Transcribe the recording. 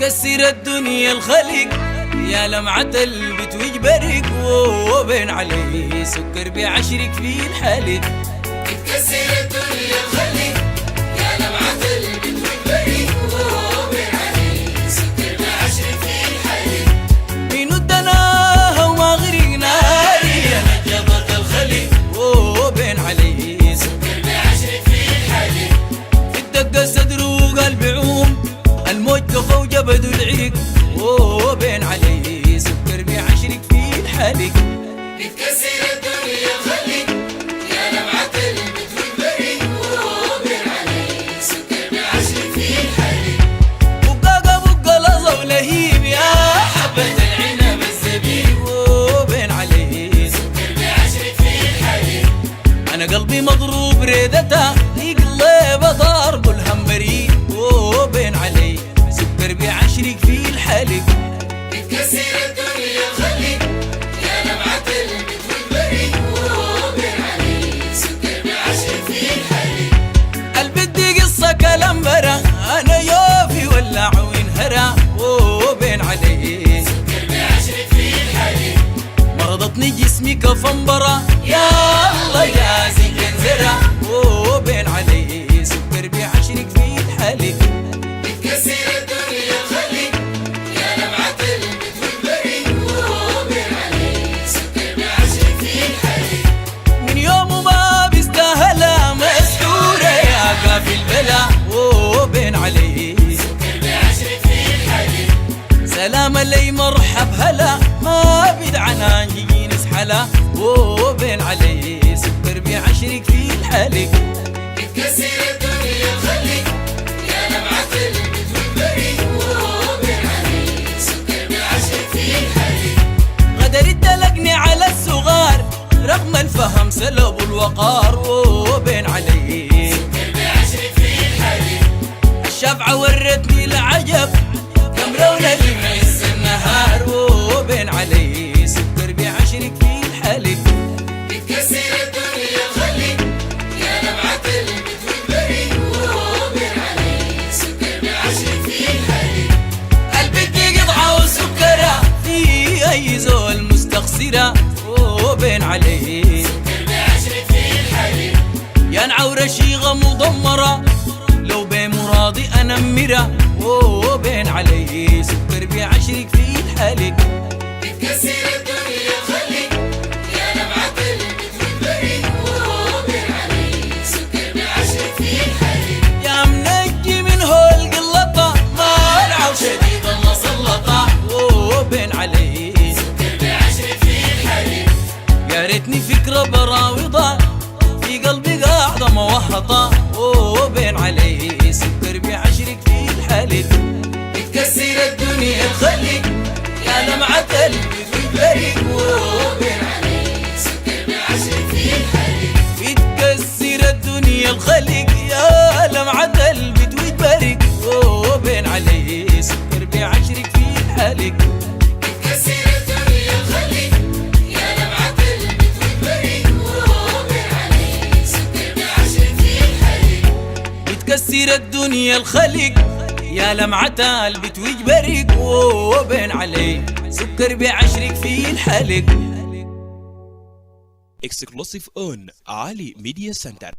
بتكسر الدنيا الخلق يا لمعة البت وجبرك وبين عليه سكر بعشرك في الحلق. بتكسر الدنيا الخلق يا لمعة البت وجبرك وبين عليه سكر بعشرك في الحلق. مين ودناها وما غرقنا يا نجبت الخلق وبين عليه سكر بعشرك في الحلق. الدقة صدر وقلب عوم الموج قفا وجبد العرق وبين عليه سكر بعشرك في الحلق. بتكسر الدنيا الخلق يا لمعة البت وجبرك وبين عليه سكر بعشرك في الحلق. بقى لظى ولهيب يا حبة العنب الزبيب وبين عليه سكر بعشرك في الحلق. أنا قلبي مضروب ريدته يقلب ضرب الهمبري وبين عليه سكر بعشرك في الحلق. بتكسر الدنيا الخلق يا لمعة البت وجبرك وبين عليه سكر بعشرك في الحلق. البدي قصة كلام برا أنا يوفي ولع وينهرى وبين عليه سكر بعشرك في الحلق. مرضتني جسمي كفنبرة يا الله يا زين زرع وبين عليه سكر بعشرك في الحلق. بتكسر الدنيا الخلق يا لمعة البت وجبرك وبين عليه سكر بعشرك في الحلق. من يوم ما بيستاهلها مسحورة يا قافي البلا وبين عليه سكر بعشرك في الحلق. سلام علي مرحب هلا ما بدعنا نجي نسحلا وبين عليه سكر بعشرك في الحلق. بتكسر الدنيا الخلق يا لمعة البت وجبرك وبين عليه سكر بعشرك في الحلق. غدر الدلقني على الصغار رغم الفهم سلب الوقار وبين عليه سكر بعشرك في الحلق. الشفعة ورتني العجب كم رونة يمس النهار وبين عليه سكر بعشرك في الحلق. بتكسر الدنيا الخلق يا لمعة البت وجبرك وبين عليه سكر بعشرك في الحلق. البدي قطعة وسكرة في أي زول مستخسرة وبين عليه سكر بعشرك في الحلق. يا نعورة شيغة مضمرة لو بمراضي أنمرة وبين عليه سكر بعشرك في الحلق. بتكسر الدنيا الخلق يا لمعة البت وجبرك وبين عليه سكر بعشرك في الحلق. يا منجي من هول قلطة ما العو شديد الله سلطة وبين عليه سكر بعشرك في الحلق. يا ريتني فكرة براوضة في قلبي قاعدة موهطة وبين عليه سكر بعشرك في الحلق. بتكسر الدنيا الخلق يا لمعة البت وجبرك وبين عليه سكر بعشرك في الحلق. بتكسر الدنيا الخلق يا لمعة البت وجبرك وبين عليه سكر بعشرك في الحلق. بتكسر الدنيا الخلق يا لمعة البت وجبرك وبين عليه سكر بعشرك في الحلق. بتكسر الدنيا الخلق يا لمعة البت وجبرك وبين عليه سكر بعشرك في الحلق. Exclusive on Ali Media Center.